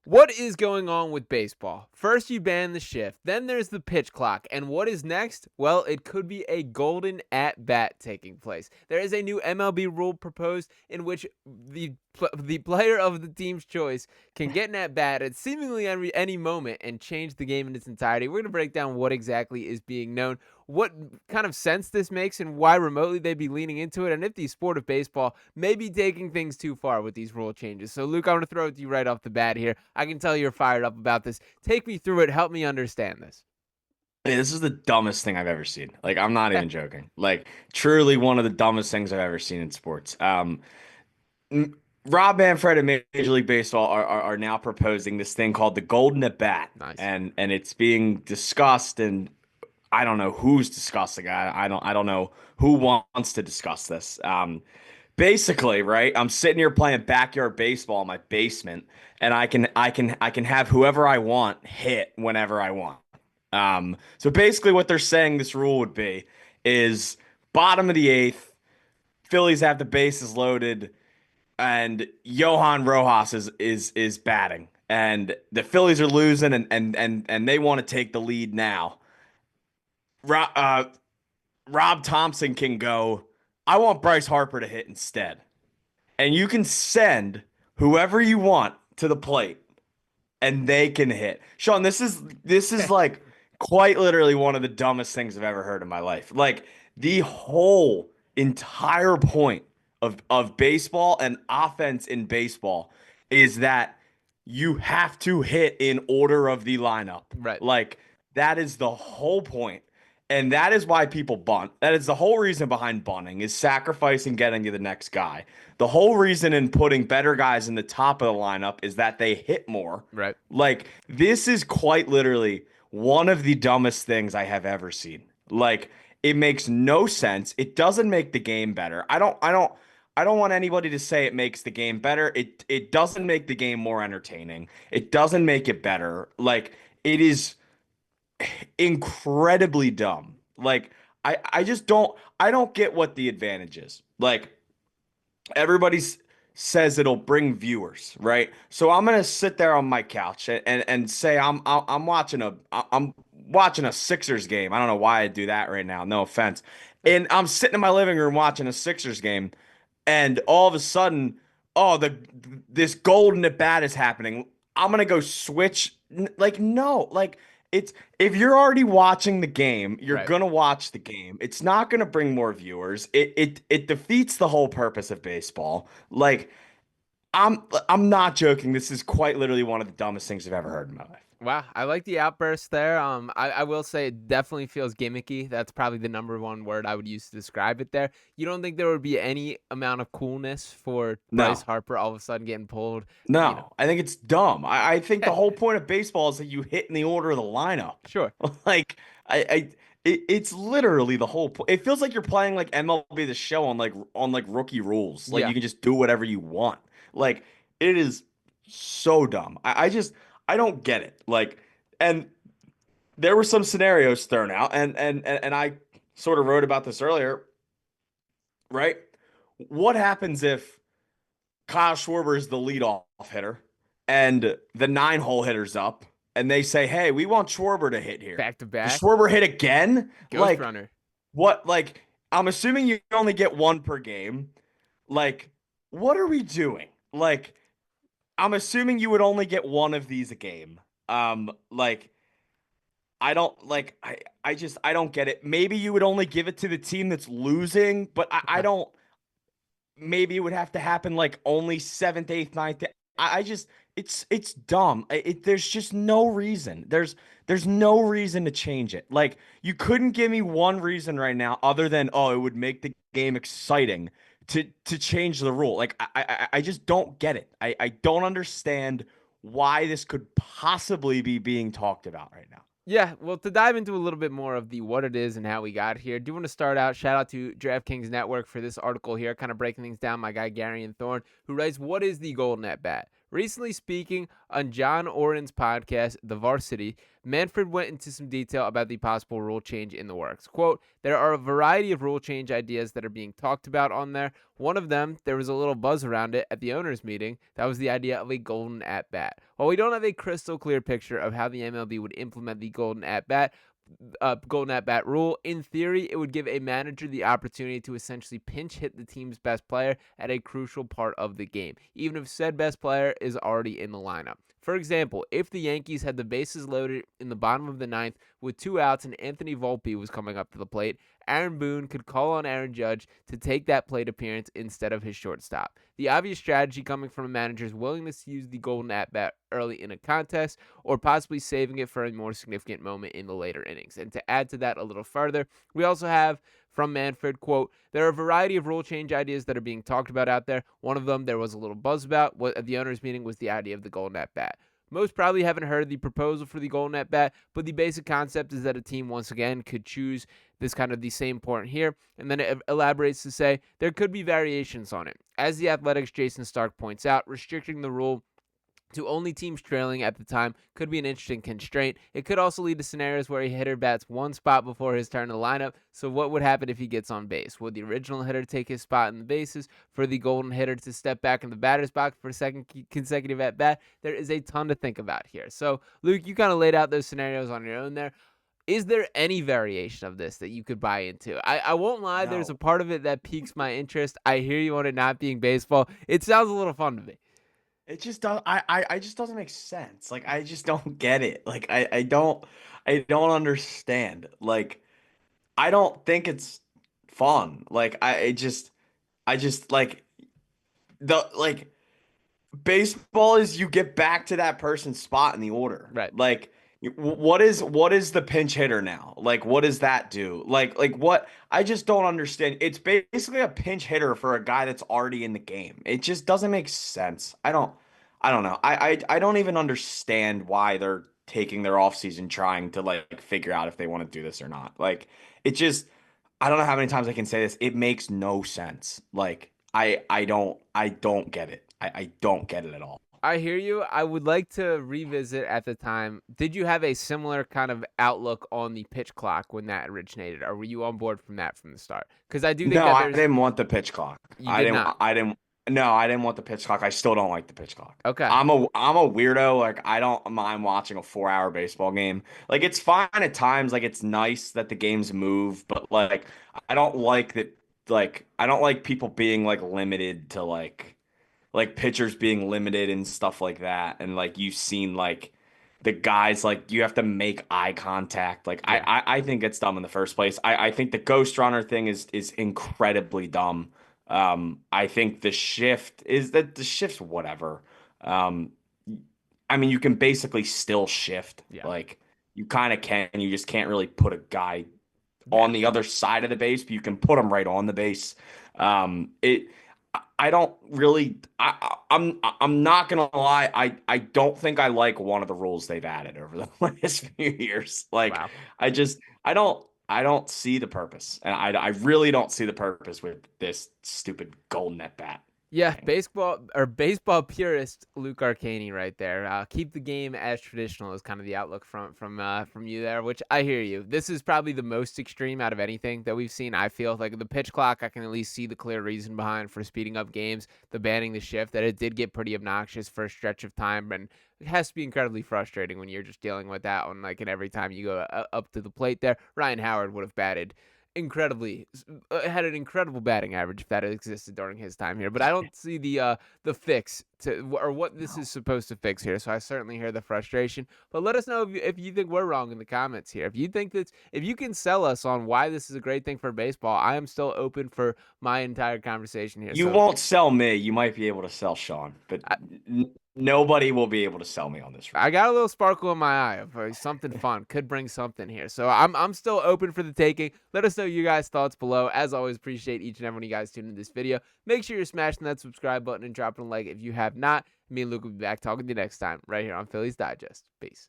What is going on with baseball? First, you ban the shift, then there's the pitch clock, and what is next? Well, it could be a golden at bat taking place. There is a new MLB rule proposed in which the player of the team's choice can get an at bat at seemingly any moment and change the game in its entirety. We're going to break down what exactly is being known, what kind of sense this makes, and why remotely they'd be leaning into it, and if the sport of baseball may be taking things too far with these rule changes. So, Luke, I want to throw it to you right off the bat here. I can tell you're fired up about this. Take me through it. Help me understand this. Hey, this is the dumbest thing I've ever seen. Like, I'm not even joking. Like, truly one of the dumbest things I've ever seen in sports. M- Rob Manfred and Major League Baseball are now proposing this thing called the Golden at Bat, Nice. and it's being discussed, and I don't know who's discussing. I don't know who wants to discuss this. Basically, right? I'm sitting here playing backyard baseball in my basement, and I can have whoever I want hit whenever I want. So basically, what they're saying this rule would be is bottom of the eighth, Phillies have the bases loaded, and Johan Rojas is batting, and the Phillies are losing, and they want to take the lead now. Rob, Rob Thomson can go. I want Bryce Harper to hit instead, and you can send whoever you want to the plate and they can hit. Sean, this is like quite literally one of the dumbest things I've ever heard in my life. Like the whole entire point of baseball and offense in baseball is that you have to hit in order of the lineup. Right. Like that is the whole point. And that is why people bunt. That is the whole reason behind bunting is sacrificing getting to the next guy. The whole reason in putting better guys in the top of the lineup is that they hit more. Right. Like this is quite literally one of the dumbest things I have ever seen. Like it makes no sense. It doesn't make the game better. I don't want anybody to say it makes the game better. It doesn't make the game more entertaining. It doesn't make it better. Like it is incredibly dumb. Like I just don't get what the advantage is. Like everybody says it'll bring viewers, right? So I'm gonna sit there on my couch and say I'm watching a Sixers game. I don't know why I do that right now. No offense. And I'm sitting in my living room watching a Sixers game, and all of a sudden, oh, the this golden at bat is happening. I'm gonna go switch. Like no, like it's if you're already watching the game, you're Right. gonna watch the game. It's not gonna bring more viewers. It defeats the whole purpose of baseball. Like I'm not joking. This is quite literally one of the dumbest things I've ever heard in my life. Wow, I like the outburst there. I will say it definitely feels gimmicky. That's probably the number one word I would use to describe it there. You don't think there would be any amount of coolness for Bryce No, Harper all of a sudden getting pulled? You know, no. I think it's dumb. I think the whole point of baseball is that you hit in the order of the lineup. sure. Like it's literally the whole point. It feels like you're playing like MLB The Show on like rookie rules. Like Yeah. you can just do whatever you want. Like it is so dumb. I don't get it. Like and there were some scenarios thrown out and I sort of wrote about this earlier, right? What happens if Kyle Schwarber is the leadoff hitter and the 9-hole hitter's up and they say, "Hey, we want Schwarber to hit here." Back to Does back. Schwarber hit again? Ghost Like runner. what? Like I'm assuming you only get one per game. Like what are we doing? Like I'm assuming you would only get one of these a game. Like I don't like I don't get it. Maybe you would only give it to the team that's losing, but I don't maybe it would have to happen like only seventh, eighth, ninth. I just it's dumb. There's just no reason. There's no reason to change it. Like you couldn't give me one reason right now other than oh it would make the game exciting to change the rule. Like I just don't get it. I don't understand why this could possibly be being talked about right now. Yeah, well, to dive into a little bit more of the what it is and how we got here, do want to start out. Shout out to DraftKings Network for this article here, kind of breaking things down. My guy Gary and Thorne, who writes, "What is the golden at bat?" Recently speaking on John Oren's podcast, The Varsity, Manfred went into some detail about the possible rule change in the works. Quote, there are a variety of rule change ideas that are being talked about on there. One of them, there was a little buzz around it at the owners' meeting. That was the idea of a golden at-bat. While we don't have a crystal clear picture of how the MLB would implement the golden at bat rule, in theory, it would give a manager the opportunity to essentially pinch hit the team's best player at a crucial part of the game, even if said best player is already in the lineup. For example, if the Yankees had the bases loaded in the bottom of the ninth with 2 outs and Anthony Volpe was coming up to the plate, Aaron Boone could call on Aaron Judge to take that plate appearance instead of his shortstop. The obvious strategy coming from a manager's willingness to use the golden at-bat early in a contest or possibly saving it for a more significant moment in the later innings. And to add to that a little further, we also have from Manfred, quote, there are a variety of rule change ideas that are being talked about out there. One of them there was a little buzz about at the owners' meeting was the idea of the golden at-bat. Most probably haven't heard the proposal for the golden at bat, but the basic concept is that a team once again could choose this kind of the same point here, and then it elaborates to say there could be variations on it. As the Athletics' Jason Stark points out, restricting the rule to only teams trailing at the time could be an interesting constraint. It could also lead to scenarios where a hitter bats one spot before his turn in the lineup. So what would happen if he gets on base? Would the original hitter take his spot in the bases for the golden hitter to step back in the batter's box for a second consecutive at bat? There is a ton to think about here. So Luke, you kind of laid out those scenarios on your own there. Is there any variation of this that you could buy into? I won't lie, there's a No. part of it that piques my interest. I hear you on it not being baseball. It sounds a little fun to me. It just does. I just doesn't make sense. Like I just don't get it. Like I don't understand. Like I don't think it's fun. Like I just like the like baseball is you get back to that person's spot in the order. Right. Like what is the pinch hitter now? Like what does that do? Like what I just don't understand. It's basically a pinch hitter for a guy that's already in the game. It just doesn't make sense. I don't know. I don't even understand why they're taking their offseason trying to like figure out if they want to do this or not. Like it just I don't know how many times I can say this. It makes no sense. Like I don't get it. I don't get it at all. I hear you. I would like to revisit at the time. Did you have a similar kind of outlook on the pitch clock when that originated, or were you on board from that from the start? Because I do think No, that I there's. didn't want the pitch clock. You did not. I didn't want the pitch clock. I still don't like the pitch clock. Okay. I'm a weirdo. Like I don't mind watching a 4 hour baseball game. Like it's fine at times. Like it's nice that the games move, but like I don't like that. Like I don't like people being like limited to like pitchers being limited and stuff like that. And like you've seen like the guys like you have to make eye contact. Like I Yeah. I, I think it's dumb in the first place. I think the ghost runner thing is incredibly dumb. I think the shift's whatever. Um, I mean you can basically still shift. Yeah. Like you kind of can. You just can't really put a guy on Yeah. the other side of the base, but you can put him right on the base. It I don't really I'm not gonna lie, I don't think I like one of the rules they've added over the last few years. Like Wow. I don't see the purpose. And I really don't see the purpose with this stupid golden at bat Yeah, thing. baseball purist Luke Arcaini right there. Keep the game as traditional is kind of the outlook from you there, which I hear you. This is probably the most extreme out of anything that we've seen. I feel like the pitch clock, I can at least see the clear reason behind for speeding up games. The banning the shift, that it did get pretty obnoxious for a stretch of time, and it has to be incredibly frustrating when you're just dealing with that one. Like, and every time you go up to the plate, there, Ryan Howard would have batted incredibly had an incredible batting average if that had existed during his time here. But I don't see the fix to or what this is supposed to fix here. So I certainly hear the frustration. But let us know if you think we're wrong in the comments here. If you think that if you can sell us on why this is a great thing for baseball, I am still open for my entire conversation here. You So won't sell me. You might be able to sell Sean, but nobody will be able to sell me on this I rule. got a little sparkle in my eye of something fun could bring something here. So I'm still open for the taking. Let us know your guys' thoughts below. As always, appreciate each and every one of you guys tuning in this video. Make sure you're smashing that subscribe button and dropping a like if you have not. Me and Luke will be back talking to you next time right here on Phillies Digest. Peace.